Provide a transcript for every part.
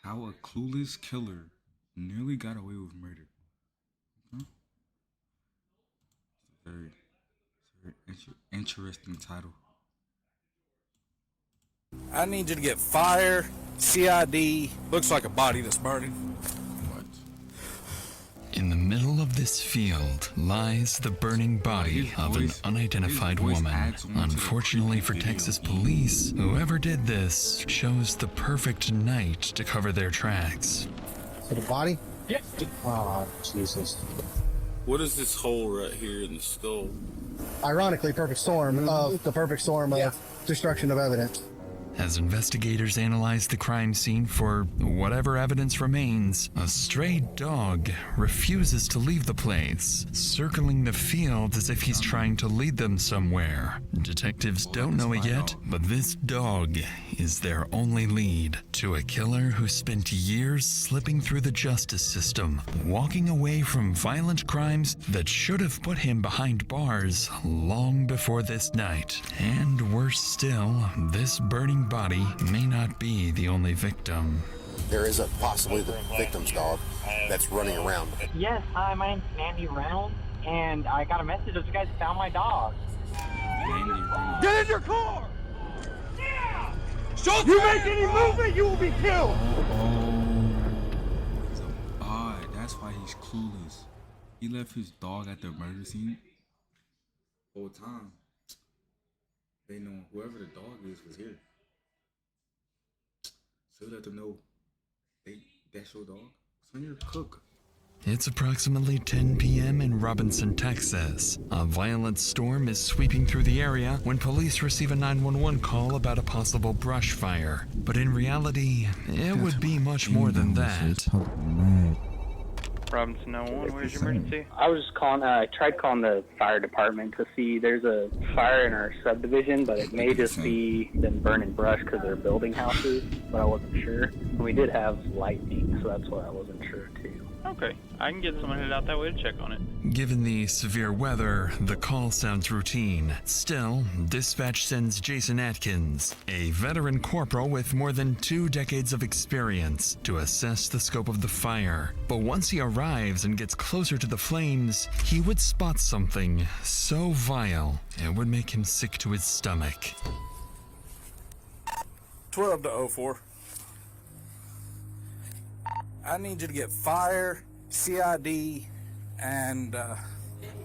How a clueless killer nearly got away with murder. Huh? Very, very interesting title. I need you to get fire, CID. Looks like a body that's burning. What? In the middle of this field lies the burning body of an unidentified woman. Unfortunately for Texas police, whoever did this chose the perfect night to cover their tracks. So the body? Yeah. Oh, Jesus. What is this hole right here in the skull? Ironically, perfect storm of the perfect storm of destruction of evidence. As investigators analyze the crime scene for whatever evidence remains, a stray dog refuses to leave the place, circling the field as if he's trying to lead them somewhere. Detectives don't know it yet, but this dog is their only lead to a killer who spent years slipping through the justice system, walking away from violent crimes that should have put him behind bars long before this night. And worse still, this burning body may not be the only victim. There is possibly the victim's dog that's running around. Yes, hi, my name's Andy Reynolds, and I got a message that you guys found my dog. Get in your car! You make any movement, you will be killed! That's why he's clueless. He left his dog at the murder scene. Whole time. They know whoever the dog is was here. So let them know that's your dog. It's on your cook. It's approximately 10 p.m. in Robinson, Texas. A violent storm is sweeping through the area when police receive a 911 call about a possible brush fire. But in reality, it would be much more than that. Robinson 911, where's your emergency? I was calling, I tried calling the fire department to see there's a fire in our subdivision, but it may just be them burning brush because they're building houses, but I wasn't sure. And we did have lightning, so that's why I wasn't sure too. Okay, I can get someone headed out that way to check on it. Given the severe weather, the call sounds routine. Still, dispatch sends Jason Atkins, a veteran corporal with more than 2 decades of experience, to assess the scope of the fire. But once he arrives and gets closer to the flames, he would spot something so vile it would make him sick to his stomach. 12 to 04. I need you to get fire, CID, and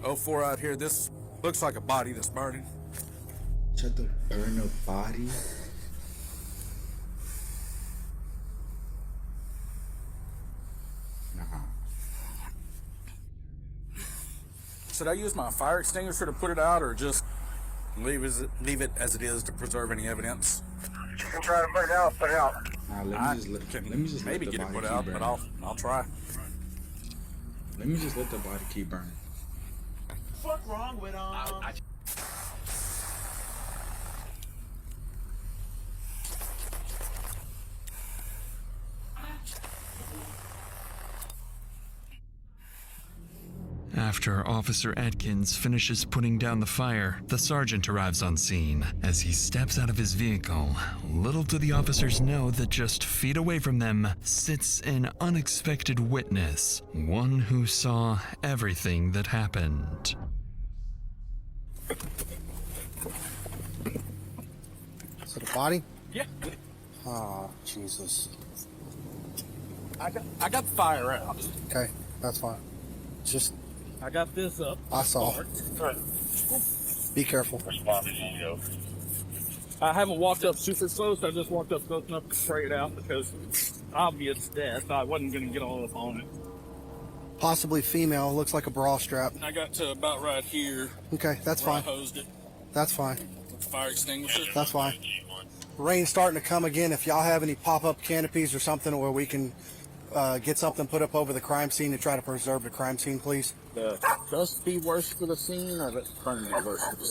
04 out here. This looks like a body that's burning. Check the burn a body. Nah. Should I use my fire extinguisher to put it out, or just leave it as it is to preserve any evidence? You can try to put it out, put it out. Nah, let me just maybe let the get it body put keep out, burning. but I'll try. Let me just let the body keep burning. What's wrong with him? After Officer Atkins finishes putting down the fire, the sergeant arrives on scene. As he steps out of his vehicle, little do the officers know that just feet away from them sits an unexpected witness, one who saw everything that happened. So the body? Yeah. Oh, Jesus. I got the fire out. Okay, that's fine. Just, I got this up. I saw. Be careful. I haven't walked up super close. I just walked up close enough to spray it out because obvious death. I wasn't going to get all up on it. Possibly female. Looks like a bra strap. I got to about right here. Okay, that's where fine. I hosed it That's fine. with the fire extinguisher. That's fine. Rain's starting to come again. If y'all have any pop-up canopies or something where we can get something put up over the crime scene to try to preserve the crime scene, please. The dust be worse for the scene, or the burn be worse for the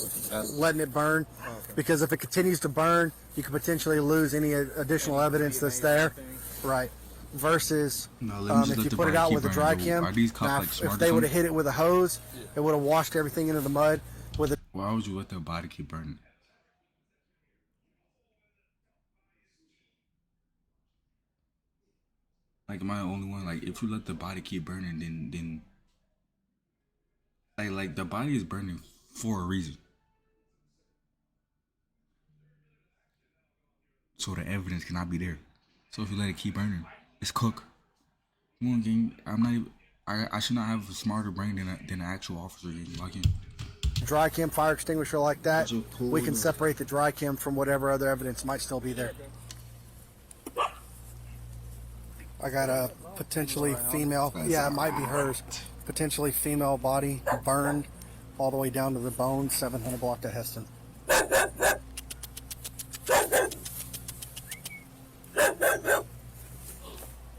scene? Letting it burn, because if it continues to burn, you could potentially lose any additional evidence that's there. Right. Versus if you put it out with a dry chem, if they would have hit it with a hose, it would have washed everything into the mud. With it. Why would you let the body keep burning? Like, am I the only one? Like, if you let the body keep burning, then like the body is burning for a reason. So the evidence cannot be there. So if you let it keep burning, it's cooked. Come on, gang. I'm not even. I should not have a smarter brain than an actual officer. Gang. Lock in. Dry chem fire extinguisher like that, we can separate the dry chem from whatever other evidence might still be there. I got a potentially female, yeah, it might be hers, potentially female body burned all the way down to the bone, 700 block of Heston.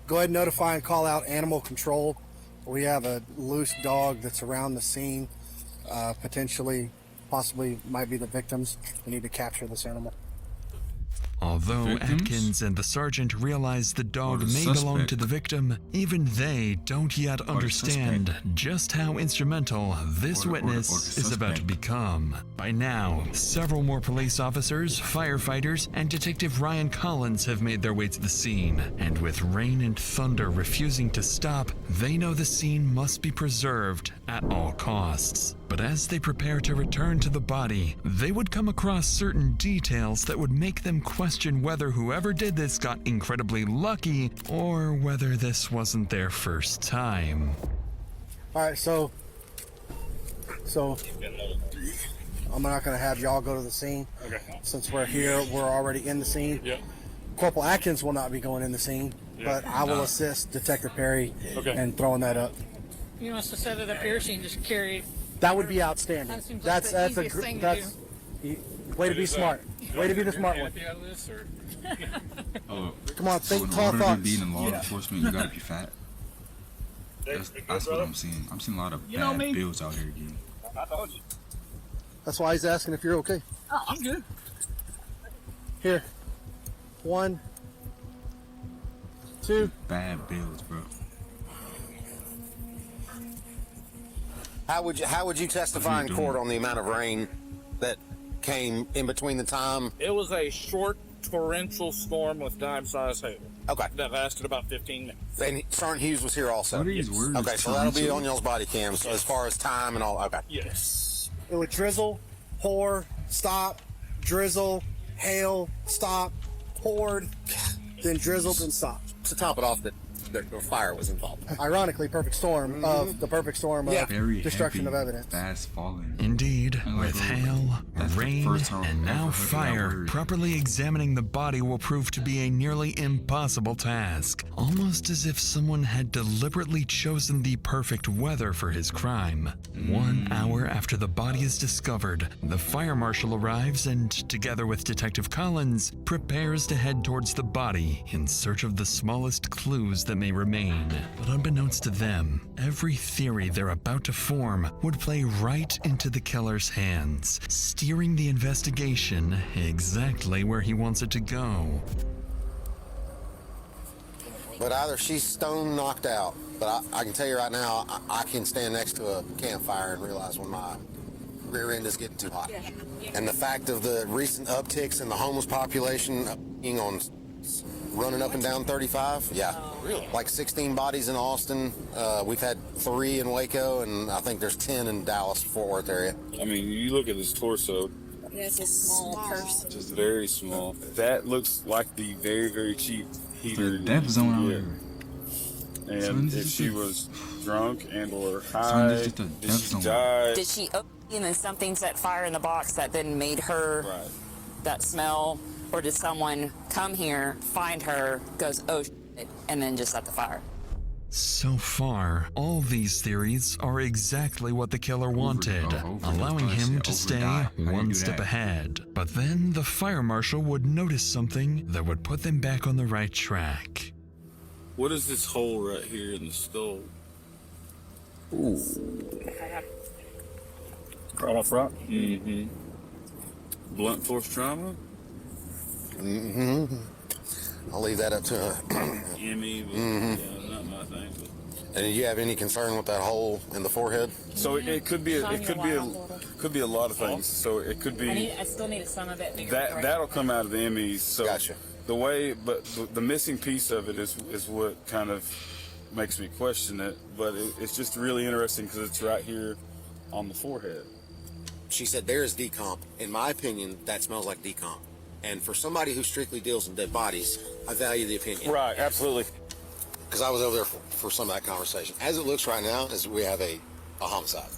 Go ahead and notify and call out animal control. We have a loose dog that's around the scene. Potentially, possibly might be the victims. We need to capture this animal. Although Victims? Atkins and the sergeant realize the dog Or the may belong suspect. to the victim, even they don't yet understand just how instrumental this Or the witness is about to suspect. become. By now, several more police officers, firefighters, and Detective Ryan Collins have made their way to the scene. And with rain and thunder refusing to stop, they know the scene must be preserved at all costs. But as they prepare to return to the body, they would come across certain details that would make them question whether whoever did this got incredibly lucky or whether this wasn't their first time. All right, so I'm not going to have y'all go to the scene. Okay. Since we're here, we're already in the scene. Yep. Corporal Atkins will not be going in the scene, but I will assist Detective Perry in throwing that up. You want us to set it up here so you can just carry. That would be outstanding. That seems like the easiest thing to way to be smart. Way to be the smart one. Come on, think So in tall order to thoughts. be in law enforcement, you gotta be fat. That's what I'm seeing. I'm seeing a lot of bad bills out here again. I told you. That's why he's asking if you're okay. Oh, I'm good. Here, 1, 2. Bad bills, bro. How would you testify in court on the amount of rain that came in between the time? It was a short torrential storm with dime-sized hail. Okay. That lasted about 15 minutes. And Sergeant Hughes was here also. What are these words? Okay, so that'll be Torrential? on y'all's body cam. So as far as time and all, okay. Yes. It would drizzle, pour, stop, drizzle, hail, stop, poured, then drizzled and stopped. To top it off, that the fire was involved. Ironically, perfect storm of the perfect storm of Very destruction heavy, of evidence. Fast falling. Indeed, And like, with hail, that's the rain, first time and I've now ever heard of that fire, word. properly examining the body will prove to be a nearly impossible task. Almost as if someone had deliberately chosen the perfect weather for his crime. 1 hour after the body is discovered, the fire marshal arrives and, together with Detective Collins, prepares to head towards the body in search of the smallest clues that may remain. But unbeknownst to them, every theory they're about to form would play right into the killer's hands, steering the investigation exactly where he wants it to go. But either she's stone knocked out, but I can tell you right now, I can stand next to a campfire and realize when my rear end is getting too hot. And the fact of the recent upticks in the homeless population being on running up and down 35, really? Like 16 bodies in Austin. We've had 3 in Waco, and I think there's 10 in Dallas, Fort Worth area. I mean, you look at his torso, That's a small person. just very small. That looks like the very, very cheap heater. The death zone out here. And Son, this if is she the- was drunk and or Son, high, this is the did death she zone. die? Did she open and then something set fire in the box that then made her Right. that smell? Or did someone come here, find her, goes, oh, shit, and then just set the fire? So far, all these theories are exactly what the killer wanted, allowing him to stay one step ahead. But then the fire marshal would notice something that would put them back on the right track. What is this hole right here in the skull? Right up front. Mm-hmm. Blunt force trauma? I'll leave that up to Emmy, but Mhm. yeah, not my thing. But. And do you have any concern with that hole in the forehead? So it could be could be a lot of things. So it could be I still need some of it. that'll come out of the Emmys. So Gotcha. the way, but the missing piece of it is what kind of makes me question it. But it's just really interesting because it's right here on the forehead. She said there is decomp. In my opinion, that smells like decomp. And for somebody who strictly deals in dead bodies, I value the opinion. Right, absolutely. Because I was over there for some of that conversation. As it looks right now, is we have a homicide.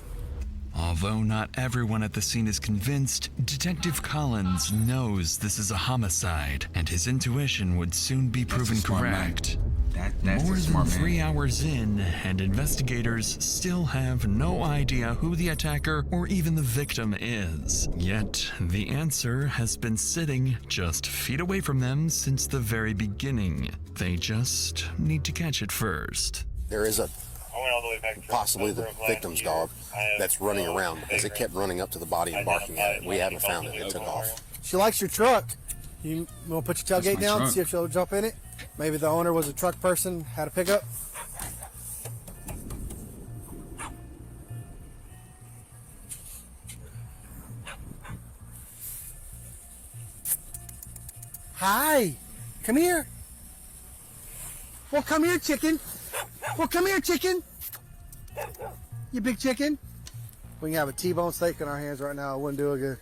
Although not everyone at the scene is convinced, Detective Collins knows this is a homicide, and his intuition would soon be proven correct. That's More a than smart 3 man. hours in, and investigators still have no idea who the attacker or even the victim is. Yet, the answer has been sitting just feet away from them since the very beginning. They just need to catch it first. There is possibly the victim's dog that's running around because it kept running up to the body and barking at it. We haven't found it. It took off. She likes your truck. You want to put your tailgate down, truck. see if she'll jump in it? Maybe the owner was a truck person, had a pickup. Hi, come here. Well, come here, chicken. Well, come here, chicken. You big chicken. We can have a T-bone steak in our hands right now. It wouldn't do it good.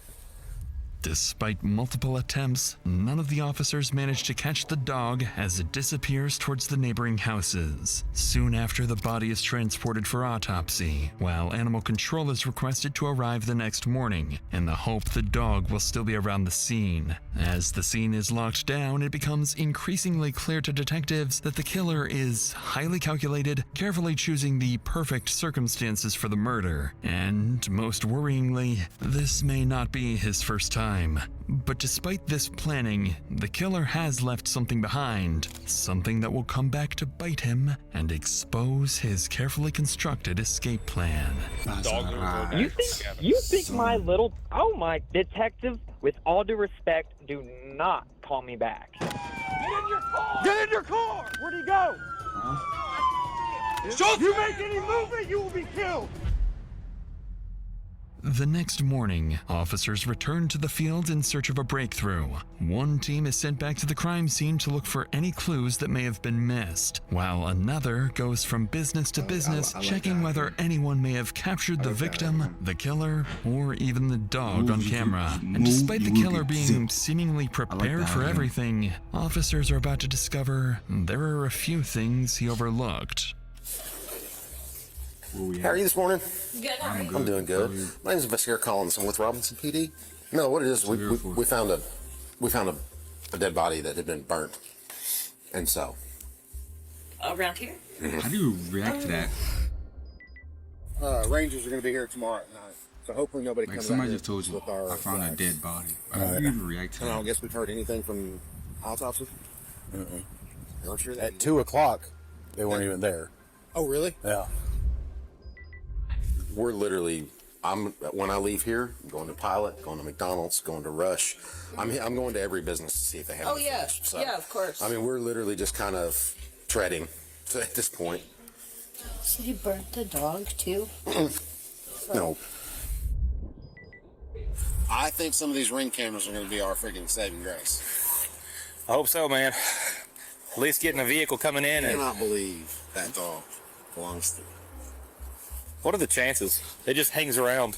Despite multiple attempts, none of the officers managed to catch the dog as it disappears towards the neighboring houses. Soon after, the body is transported for autopsy, while animal control is requested to arrive the next morning, in the hope the dog will still be around the scene. As the scene is locked down, it becomes increasingly clear to detectives that the killer is highly calculated, carefully choosing the perfect circumstances for the murder. And most worryingly, this may not be his first time. But despite this planning, the killer has left something behind, something that will come back to bite him and expose his carefully constructed escape plan. You think my little... Oh my, detective, with all due respect, do not call me back. Get in your car! Get in your car! Where'd he go? If you make any movement, you will be killed! The next morning, officers return to the field in search of a breakthrough. One team is sent back to the crime scene to look for any clues that may have been missed, while another goes from business to business, checking whether anyone may have captured the victim, the killer, or even the dog on camera. And despite the killer being seemingly prepared for everything, officers are about to discover there are a few things he overlooked. How are you this morning? Good. I'm doing good. My name is Investigator Collins. I'm with Robinson PD. No, what it is, we found a dead body that had been burnt, and so. Around here? How do you react to that? Rangers are going to be here tomorrow at night, so hopefully nobody Like comes somebody out here just told you, with our I found a flags. dead body. How do you even react to I that? don't guess we've heard anything from autopsy. Not sure that At 2 o'clock, they weren't even there. Oh, really? Yeah. We're literally. When I leave here, I'm going to Pilot, going to McDonald's, going to Rush. I'm going to every business to see if they have. Oh, any yeah. fish. So, Yeah, of course. I mean, we're literally just kind of treading at this point. So you burnt the dog, too? No. I think some of these ring cameras are going to be our freaking saving grace. I hope so, man. At least getting a vehicle coming in. I And cannot believe that dog belongs to. what are the chances? It just hangs around.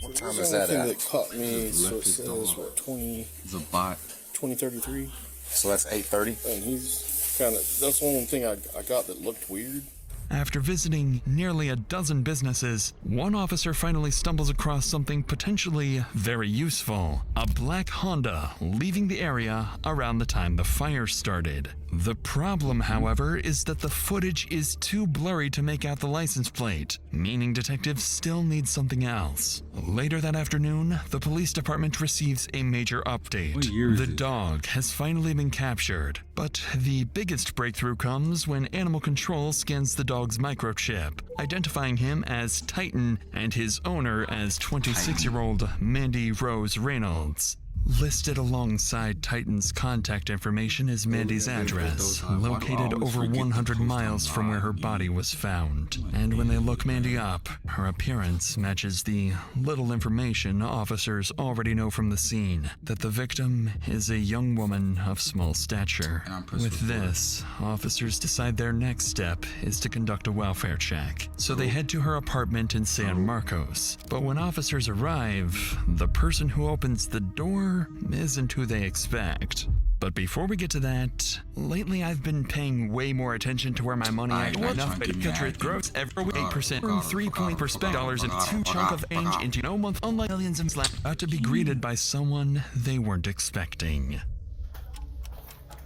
What time is that at? That caught me, Left so it his says, dog. what, 20, It's a bot. 2033. So that's 8:30. And he's kind of, that's one thing I got that looked weird. After visiting nearly a dozen businesses, one officer finally stumbles across something potentially very useful: a black Honda leaving the area around the time the fire started. The problem, however, is that the footage is too blurry to make out the license plate, meaning detectives still need something else. Later that afternoon, the police department receives a major update. What year is The it? dog has finally been captured, but the biggest breakthrough comes when Animal Control scans the dog's microchip, identifying him as Titan and his owner as 26-year-old Mandy Rose Reynolds. Listed alongside Titan's contact information is Mandy's address, located over 100 miles from where her body was found. And when they look Mandy up, her appearance matches the little information officers already know from the scene, that the victim is a young woman of small stature. With this, officers decide their next step is to conduct a welfare check. So they head to her apartment in San Marcos. But when officers arrive, the person who opens the door isn't who they expect. But before we get to that, lately I've been paying way more attention to where my money at. Enough picture grows every week 8%, earn 3% dollars and 2 chunk of change into no month, unlike millions and about to be greeted by someone they weren't expecting.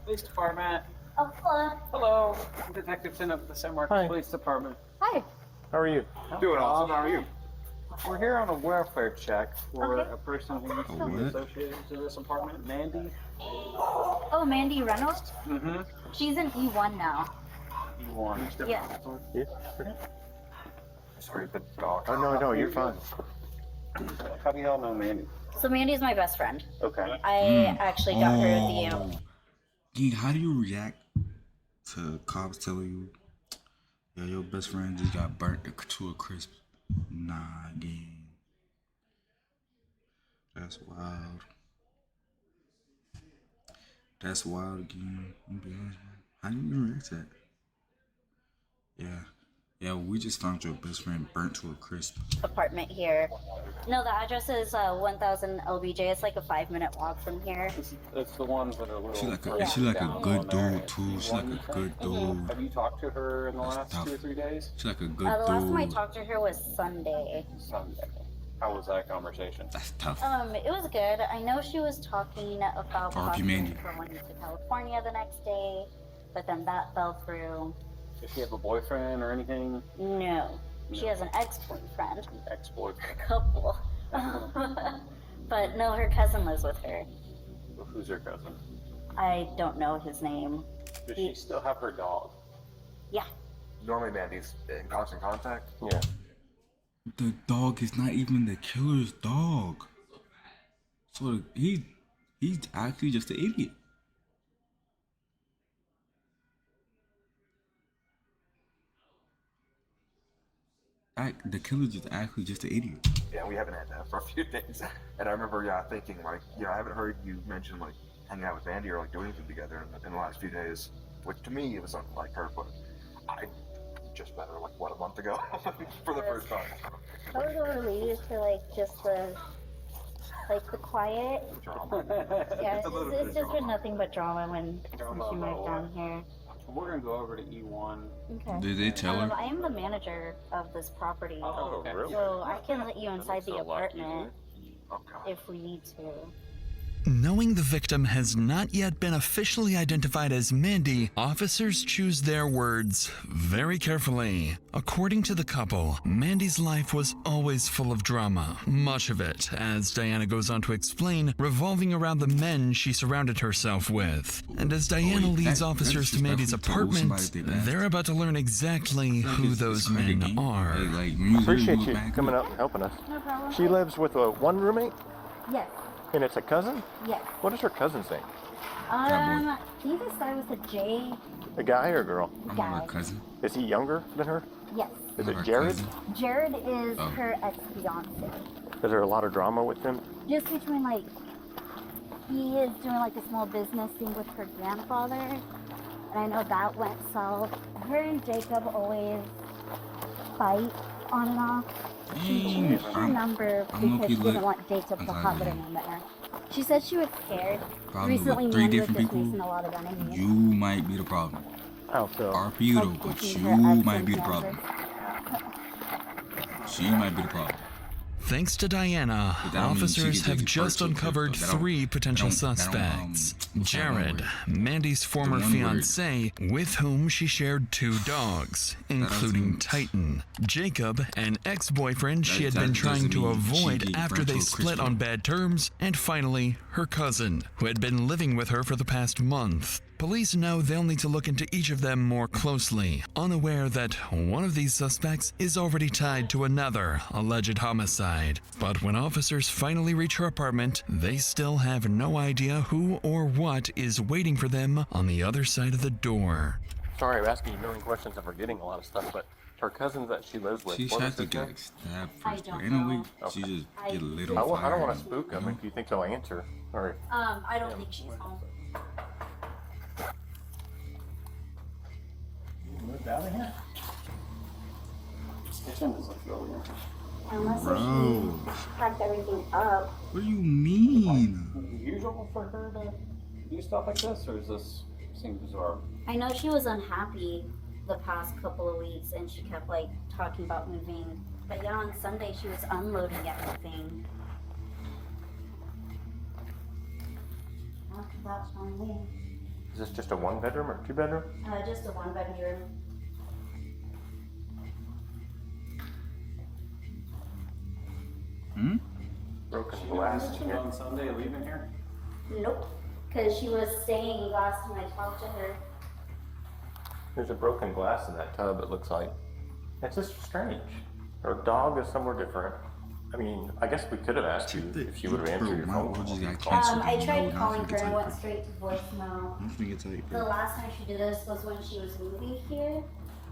Police Department. Oh, hello. Hello. I'm Detective Finn of the San Marcos Police Department. Hi. How are you? Doing awesome. How are you? We're here on a welfare check for a person who used to be associated to this apartment, Mandy. Oh, Mandy Reynolds? Mm-hmm. She's in E1 now. E1. Yeah. Sorry, the dog. Oh, no, you're fine. How do y'all know Mandy? So Mandy's my best friend. Okay. I actually got her the Gang, how do you react to cops telling you, yeah, your best friend just got burnt to a crisp? Nah, gang. That's wild. That's wild again. I'm gonna be honest, man. How do you react to that? Yeah, we just found your best friend burnt to a crisp. apartment here. No, the address is 1000 LBJ. It's like a 5-minute walk from here. It's the ones that are little. She like a good dude too. She like a good dude. Have you talked to her in the last 2 or 3 days? She like a good The last time I dude. talked to her was Sunday. Sunday. How was that conversation? That's tough. It was good. I know she was talking about R.I.P. Mandy. going to California the next day, but then that fell through. Does she have a boyfriend or anything? No. She has an ex-boyfriend. Ex-boyfriend. A couple. But no, her cousin lives with her. Who's her cousin? I don't know his name. Does she still have her dog? Yeah. Normally, Mandy's in constant contact. Yeah. The dog is not even the killer's dog. So he's actually just an idiot. The killer's just actually just an idiot. Yeah, we haven't had that for a few days. And I remember, thinking, like, I haven't heard you mention, like, hanging out with Mandy or, like, doing anything together in the last few days. Which, to me, it was something like her, but I just met her, like, a month ago? For the first time. I was a little relieved for, like, just the quiet. Yeah, it's just been nothing but drama since she moved down here. We're gonna go over to E1. Okay. Did they tell her? I am the manager of this property. Oh, really? So I can let you inside the apartment if we need to. Knowing the victim has not yet been officially identified as Mandy, officers choose their words very carefully. According to the couple, Mandy's life was always full of drama, much of it, as Diana goes on to explain, revolving around the men she surrounded herself with. And as Diana leads officers to Mandy's apartment, they're about to learn exactly who those men are. Appreciate you coming out and helping us. No problem. She lives with one roommate, Yes. and it's a cousin? Yes. What is her cousin's name? He decided with a J. A guy or a girl? Guy. Cousin. Is he younger than her? Yes. Is it Jared? Jared is her ex-fiance. Is there a lot of drama with him? Just between, like, he is doing, like, a small business thing with her grandfather. And I know that went south. Her and Jacob always fight on and off. She changed her number because she didn't want Jacob to have their name in her. She said she was scared. Probably Recently, with 3 Mandy was different just people, making a lot of enemies. you might be the problem. How so? RP you though, but you might be the problem. She might be the problem. Thanks to Diana, officers have just uncovered 3 potential suspects. Jared, Mandy's former fiancé, with whom she shared 2 dogs, including Titan. Jacob, an ex-boyfriend she had been trying to avoid after they split on bad terms. And finally, her cousin, who had been living with her for the past month. Police know they'll need to look into each of them more closely, unaware that one of these suspects is already tied to another alleged homicide. But when officers finally reach her apartment, they still have no idea who or what is waiting for them on the other side of the door. Sorry, I'm asking you a million questions and forgetting a lot of stuff, but her cousins that she lives with. She has to get stabbed first, but ain't no way she just get lit on fire. I don't want to spook them if you think they'll answer. Or, I don't think she's home. Moved out of here? Kitchen doesn't feel weird. Unless Bro. she packed everything up. What do you mean? Is it usual for her to do stuff like this, or is this seem bizarre? I know she was unhappy the past couple of weeks and she kept like talking about moving. But yeah, on Sunday she was unloading everything. That's on me. is this just a 1-bedroom or 2-bedroom? Just a 1-bedroom. Broken glass. Did she on Sunday leaving here? Nope. Because she was staying last time I talked to her. There's a broken glass in that tub, it looks like. It's just strange. Her dog is somewhere different. I mean, I guess we could have asked you if she would have answered your phone. I tried calling her and went straight to voicemail. The last time she did this was when she was moving here.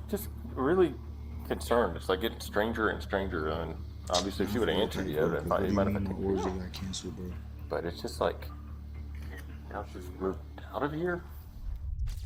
Just really concerned. It's like getting stranger and stranger, and obviously if she would have answered you, then you might have been taken. But it's just like, now she's moved out of here.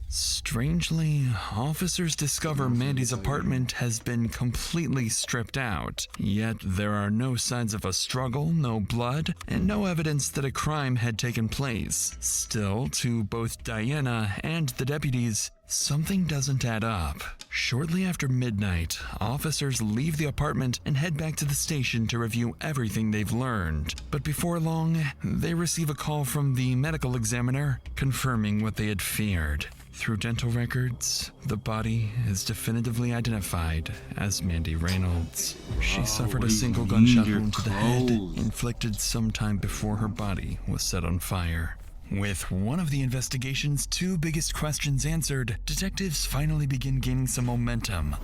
Strangely, officers discover Mandy's apartment has been completely stripped out, yet there are no signs of a struggle, no blood, and no evidence that a crime had taken place. Still, to both Diana and the deputies, something doesn't add up. Shortly after midnight, officers leave the apartment and head back to the station to review everything they've learned. But before long, they receive a call from the medical examiner confirming what they had feared. Through dental records, the body is definitively identified as Mandy Reynolds. She suffered a single gunshot wound to the head, inflicted sometime before her body was set on fire. With one of the investigation's 2 biggest questions answered, detectives finally begin gaining some momentum.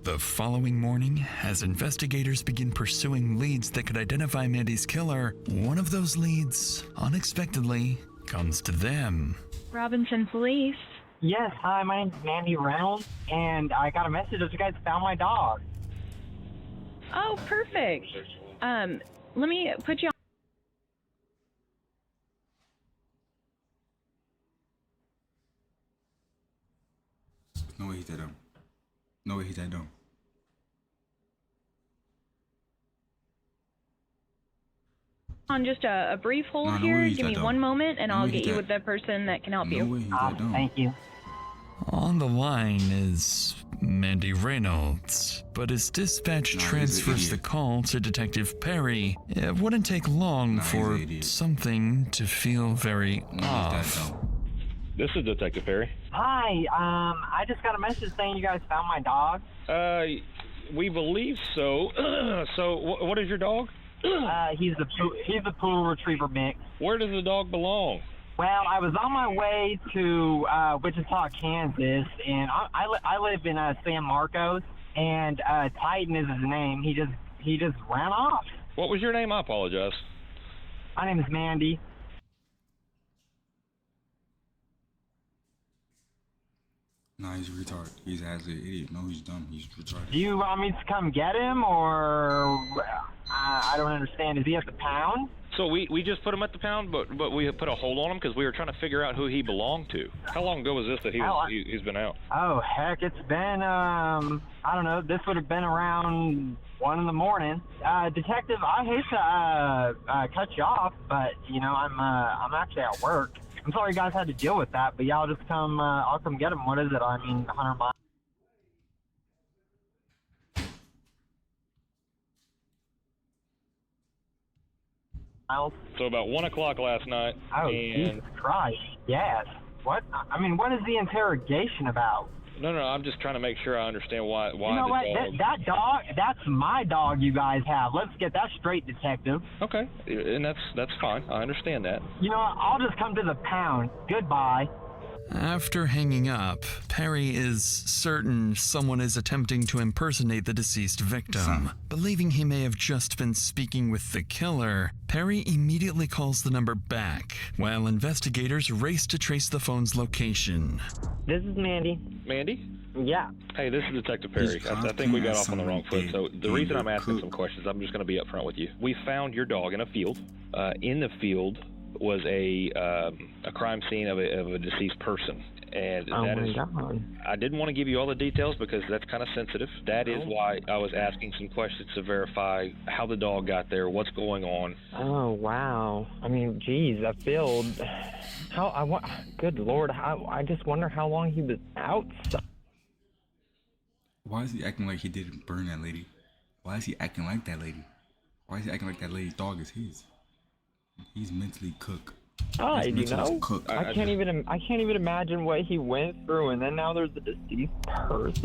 The following morning, as investigators begin pursuing leads that could identify Mandy's killer, one of those leads, unexpectedly, comes to them. Robinson Police. Yes, hi, my name's Mandy Reynolds, and I got a message that you guys found my dog. Oh, perfect. Let me put you on. No way he's that dumb. No way he's that dumb. On just a brief hold here. Give me one moment and I'll get you with the person that can help you. Thank you. On the line is Mandy Reynolds, but as dispatch transfers the call to Detective Perry, it wouldn't take long for something to feel very off. This is Detective Perry. Hi, I just got a message saying you guys found my dog. We believe so. So, what is your dog? He's a poodle retriever mix. Where does the dog belong? Well, I was on my way to Wichita, Kansas, and I live in San Marcos, and Titan is his name. He just ran off. What was your name? I apologize. My name is Mandy. Nah, he's a retard. He's actually an idiot. No, he's dumb. He's retarded. Do you want me to come get him, or I don't understand. Is he at the pound? So we just put him at the pound, but we put a hold on him because we were trying to figure out who he belonged to. How long ago was this that he's been out? Oh, heck, it's been, I don't know, this would have been around 1 in the morning. Detective, I hate to cut you off, but, you know, I'm actually at work. I'm sorry you guys had to deal with that, but yeah, I'll come get him. What is it? I mean, 100 miles. So about 1 o'clock last night. Oh, and Jesus Christ! Yes. What? I mean, what is the interrogation about? No, I'm just trying to make sure I understand why. You know what? That dog, that's my dog you guys have. Let's get that straight, Detective. Okay, and that's fine. I understand that. You know what? I'll just come to the pound. Goodbye. After hanging up, Perry is certain someone is attempting to impersonate the deceased victim. Believing he may have just been speaking with the killer, Perry immediately calls the number back, while investigators race to trace the phone's location. This is Mandy. Mandy? Yeah. Hey, this is Detective Perry. I think we got off on the wrong foot. So the reason I'm asking some questions, I'm just going to be upfront with you. We found your dog in a field. In the field was a crime scene of a deceased person. And God. I didn't want to give you all the details because that's kind of sensitive. That is why I was asking some questions to verify how the dog got there, what's going on. Oh, wow. I mean, geez, that field. Good Lord. I just wonder how long he was outside. Why is he acting like he didn't burn that lady? Why is he acting like that lady? Why is he acting like that lady's dog is his? He's mentally cooked. I can't even imagine what he went through, and then now there's a deceased person.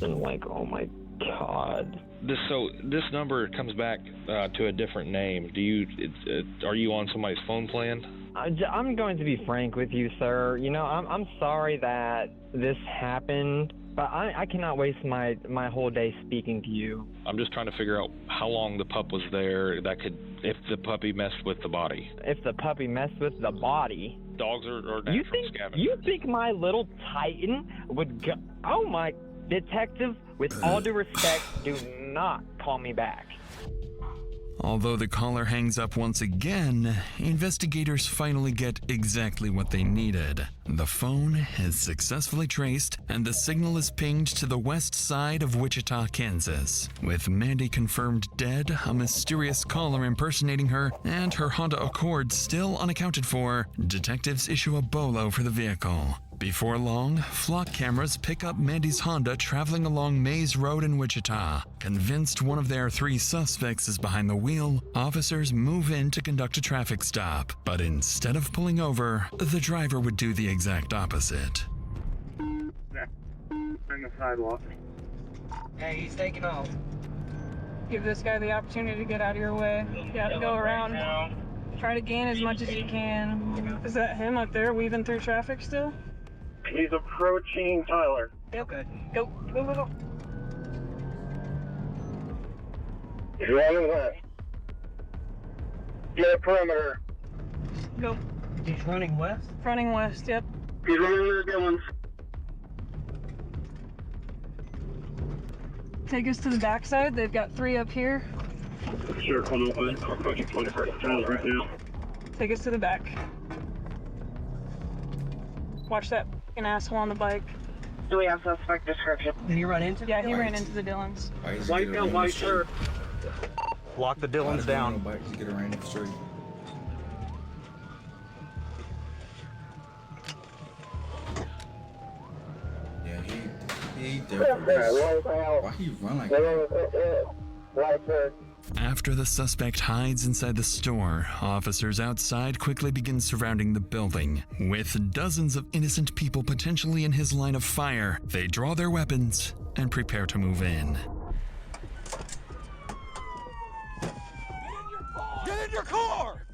And like, oh my God. This number comes back to a different name. Are you on somebody's phone plan? I'm going to be frank with you, sir. You know, I'm sorry that this happened, but I cannot waste my whole day speaking to you. I'm just trying to figure out how long the pup was there. If the puppy messed with the body. If the puppy messed with the body. Dogs are natural scavengers. You think my little Titan would go? Oh my, detective, with all due respect, do not call me back. Although the caller hangs up once again, investigators finally get exactly what they needed. The phone is successfully traced, and the signal is pinged to the west side of Wichita, Kansas. With Mandy confirmed dead, a mysterious caller impersonating her, and her Honda Accord still unaccounted for, detectives issue a bolo for the vehicle. Before long, flock cameras pick up Mandy's Honda traveling along Mays Road in Wichita. Convinced one of their 3 suspects is behind the wheel, officers move in to conduct a traffic stop. But instead of pulling over, the driver would do the exact opposite. Yeah. On the sidewalk. Hey, he's taking off. Give this guy the opportunity to get out of your way. Yeah, go around. Try to gain as much as you can. Is that him up there weaving through traffic still? He's approaching Tyler. Okay. Go. He's running left. Get a perimeter. Go. He's running west? Running west, yep. He's running near Dillon's. Take us to the backside. They've got 3 up here. Sure, come on. I'll put you 21st Tyler right now. Take us to the back. Watch that fucking asshole on the bike. Do we have suspect description? Did he run into? Yeah, he ran into the Dillons. White down, white shirt. Lock the Dillons down. To get around the street. Yeah, he definitely. Why he run like that? White shirt. After the suspect hides inside the store, officers outside quickly begin surrounding the building. With dozens of innocent people potentially in his line of fire, they draw their weapons and prepare to move in. Get in your car!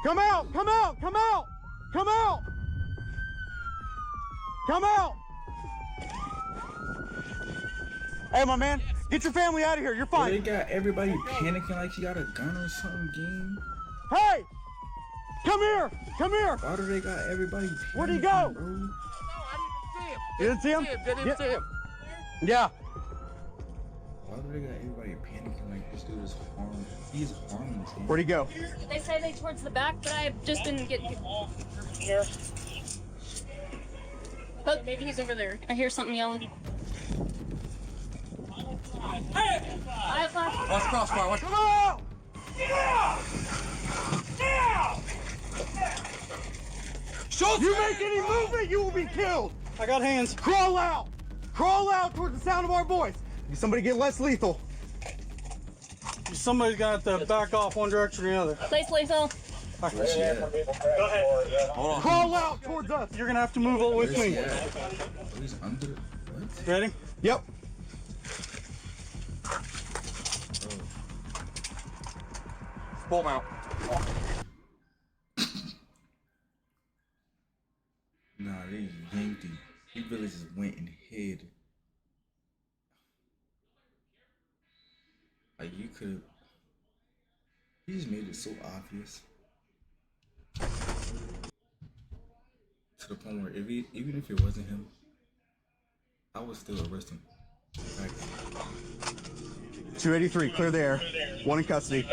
Come out! Come out! Come out! Come out! Come out! Hey, my man, get your family out of here. You're fine. They got everybody panicking like she got a gun or something, game. Hey! Come here! Come here! Why do they got everybody panicking? Where'd he go? Bro? You didn't see him? Didn't see him. Yeah. Why do they got everybody panicking like this dude is harmless? He is harmless. Game. Where'd he go? They say they towards the back, but I just didn't get here. Oh, maybe he's over there. I hear something yelling. Hey! Watch crossbar. Watch. Come on! Yeah! Yeah! You make any movement, you will be killed. I got hands. Crawl out. Crawl out towards the sound of our voice. Somebody get less lethal. Somebody's got to back off one direction or the other. Place lethal. Go ahead. Crawl out towards us. You're gonna have to move all with me. He's under. What? Ready? Yep. Pull him out. Nah, they yanked him. He really just went and hid. Like, you could've... He just made it so obvious. To the point where even if it wasn't him, I would still arrest him. 283, clear the air. One in custody.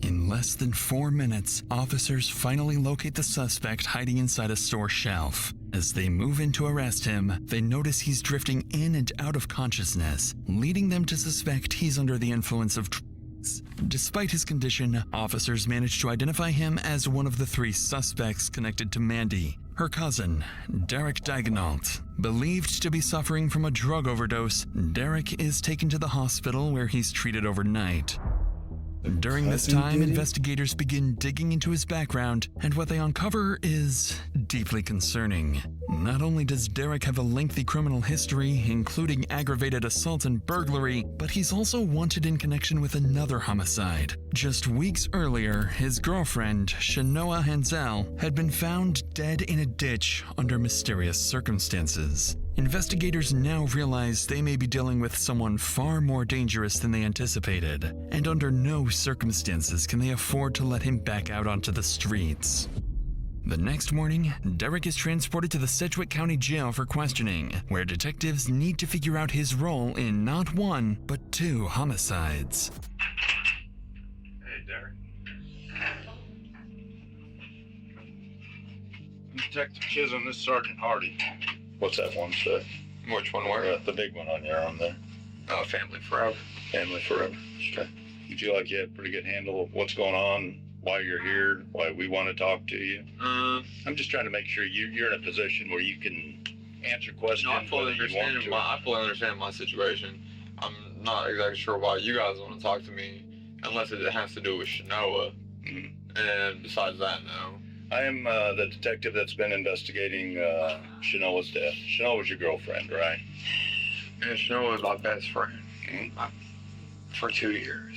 In less than 4 minutes, officers finally locate the suspect hiding inside a store shelf. As they move in to arrest him, they notice he's drifting in and out of consciousness, leading them to suspect he's under the influence of drugs. Despite his condition, officers manage to identify him as one of the 3 suspects connected to Mandy, her cousin, Derek Daignault. Believed to be suffering from a drug overdose, Derek is taken to the hospital where he's treated overnight. During this time, investigators begin digging into his background, and what they uncover is deeply concerning. Not only does Derek have a lengthy criminal history, including aggravated assault and burglary, but he's also wanted in connection with another homicide. Just weeks earlier, his girlfriend, Shanoa Hansel, had been found dead in a ditch under mysterious circumstances. Investigators now realize they may be dealing with someone far more dangerous than they anticipated, and under no circumstances can they afford to let him back out onto the streets. The next morning, Derek is transported to the Sedgwick County Jail for questioning, where detectives need to figure out his role in not 1, but 2 homicides. Hey, Derek. Detective Chisholm, this is Sergeant Hardy. What's that one say? Which one were? The big one on your arm there. Oh, Family Forever. Family Forever. Okay. You feel like you have a pretty good handle of what's going on, why you're here, why we want to talk to you? I'm just trying to make sure you're in a position where you can answer questions. No, I fully understand my situation. I'm not exactly sure why you guys want to talk to me, unless it has to do with Shanoa. Mm-hmm. And besides that, no. I am the detective that's been investigating Shanoa's death. Shanoa was your girlfriend, right? And Shanoa was my best friend for 2 years,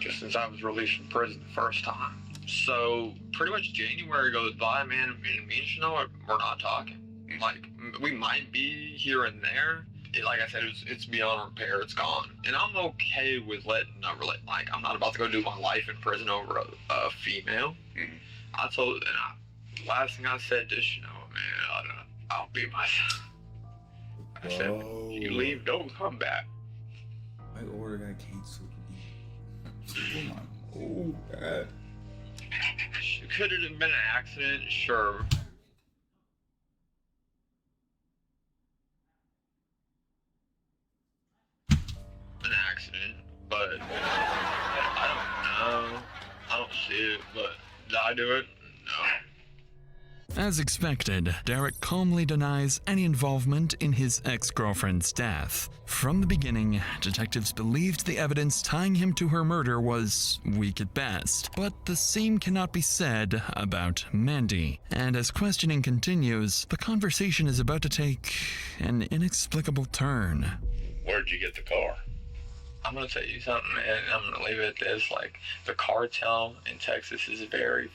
just since I was released from prison the first time. So pretty much January goes by, man, and me and Shanoa, we're not talking. Like, we might be here and there. Like I said, it's beyond repair. It's gone. And I'm okay with like, I'm not about to go do my life in prison over a female. Mm-hmm. I told, and last thing I said to Shanoa, man, I'll be myself. I said, you leave, don't come back. My order got canceled. Oh, God. Could it have been an accident? Sure. An accident, but I don't know. I don't see it, but did I do it? No. As expected, Derek calmly denies any involvement in his ex-girlfriend's death. From the beginning, detectives believed the evidence tying him to her murder was weak at best, but the same cannot be said about Mandy. And as questioning continues, the conversation is about to take an inexplicable turn. Where'd you get the car? I'm gonna tell you something, man. I'm gonna leave it at this. Like, the cartel in Texas is very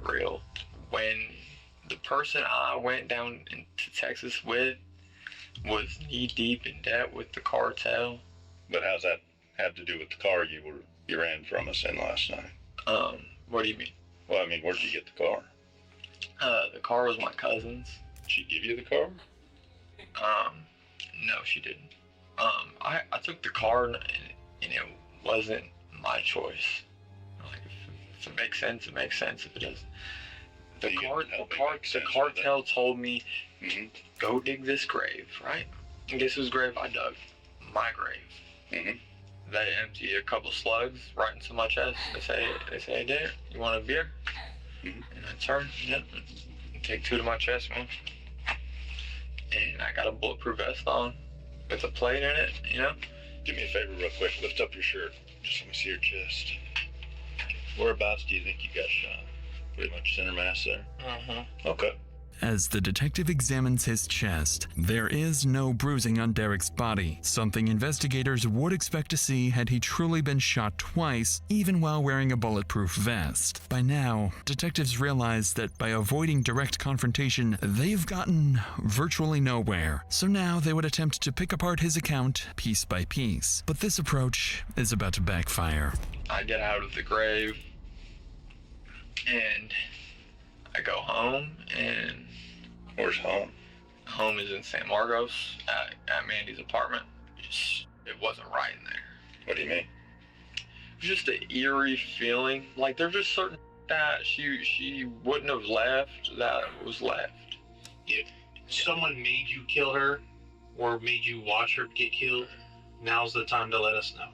real. When the person I went down into Texas with was knee-deep in debt with the cartel. But how's that have to do with the car you ran from us in last night? What do you mean? Well, I mean, where'd you get the car? The car was my cousin's. Did she give you the car? No, she didn't. I took the car and it wasn't my choice. Like, if it makes sense, it makes sense. If it doesn't. The cartel told me, go dig this grave, right? And guess whose grave I dug? My grave. They empty a couple slugs right into my chest. They say, hey, Derek, you want a beer? And I turn, take 2 to my chest, man. And I got a bulletproof vest on with a plate in it, Do me a favor real quick. Lift up your shirt. Just let me see your chest. Whereabouts do you think you got shot? Pretty much center mass there? Uh-huh. Okay. As the detective examines his chest, there is no bruising on Derek's body, something investigators would expect to see had he truly been shot twice, even while wearing a bulletproof vest. By now, detectives realize that by avoiding direct confrontation, they've gotten virtually nowhere. So now they would attempt to pick apart his account piece by piece. But this approach is about to backfire. I get out of the grave and I go home, and where's home? Home is in San Marcos at Mandy's apartment. It wasn't right in there. What do you mean? It was just an eerie feeling. Like there's just certain that she wouldn't have left that was left. If someone made you kill her or made you watch her get killed, now's the time to let us know.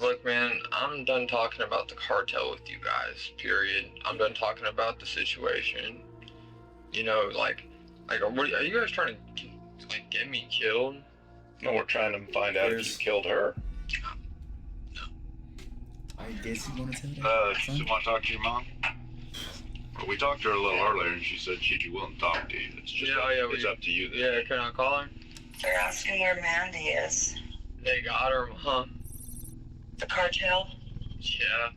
Look, man, I'm done talking about the cartel with you guys, period. I'm done talking about the situation. You know, like are you guys trying to, like, get me killed? No, we're trying to find out if you killed her. I guess you want to tell that? She want to talk to your mom? Well, we talked to her a little earlier, and she said she'd be willing to talk to you. It's just it's up to you. Yeah, can I call her? They're asking where Mandy is. They got her, huh? The cartel? Yeah.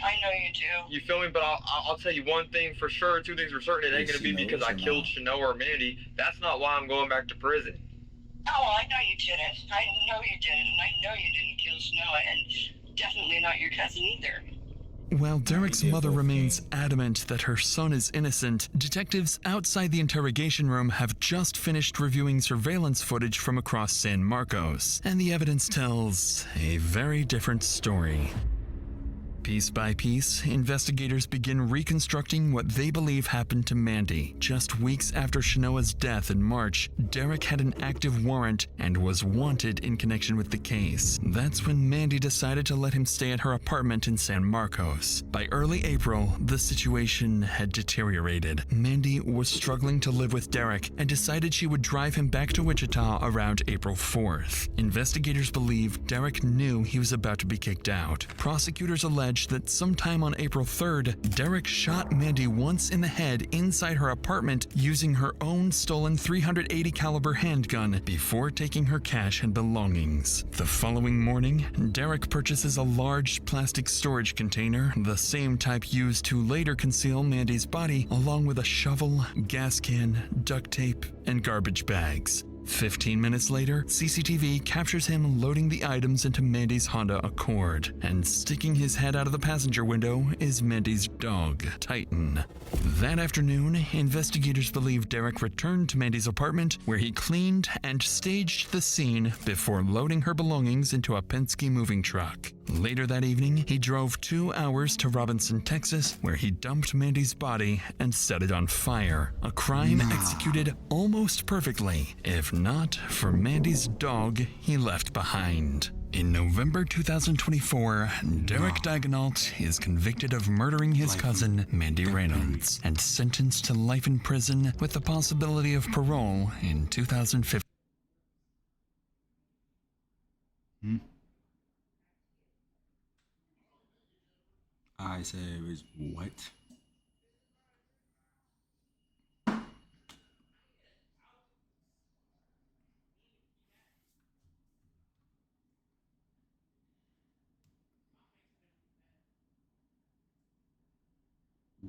I know you do. You feel me? But I'll tell you one thing for sure, two things for certain. It ain't gonna be because I killed Shanoa or Mandy. That's not why I'm going back to prison. Oh, I know you didn't. I know you didn't. And I know you didn't kill Shanoa, and definitely not your cousin either. While Derek's mother remains adamant that her son is innocent, detectives outside the interrogation room have just finished reviewing surveillance footage from across San Marcos, and the evidence tells a very different story. Piece by piece, investigators begin reconstructing what they believe happened to Mandy. Just weeks after Shanoa's death in March, Derek had an active warrant and was wanted in connection with the case. That's when Mandy decided to let him stay at her apartment in San Marcos. By early April, the situation had deteriorated. Mandy was struggling to live with Derek and decided she would drive him back to Wichita around April 4th. Investigators believe Derek knew he was about to be kicked out. Prosecutors allege that sometime on April 3rd, Derek shot Mandy once in the head inside her apartment using her own stolen .380 caliber handgun before taking her cash and belongings. The following morning, Derek purchases a large plastic storage container, the same type used to later conceal Mandy's body, along with a shovel, gas can, duct tape, and garbage bags. 15 minutes later, CCTV captures him loading the items into Mandy's Honda Accord, and sticking his head out of the passenger window is Mandy's dog, Titan. That afternoon, investigators believe Derek returned to Mandy's apartment, where he cleaned and staged the scene before loading her belongings into a Penske moving truck. Later that evening, he drove 2 hours to Robinson, Texas, where he dumped Mandy's body and set it on fire. A crime executed almost perfectly, if not for Mandy's dog he left behind. In November 2024, Derek Digonault is convicted of murdering his cousin, Mandy Reynolds, and sentenced to life in prison with the possibility of parole in 2015. I said it was what?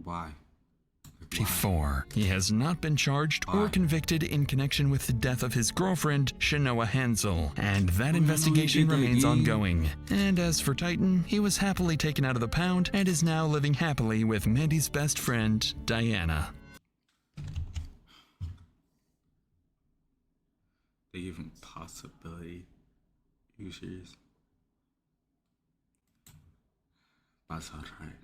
Why? 54. He has not been charged or convicted in connection with the death of his girlfriend, Shanoa Hansel, and that investigation remains ongoing. And as for Titan, he was happily taken out of the pound and is now living happily with Mandy's best friend, Diana. They give him possibility. You serious? That's alright.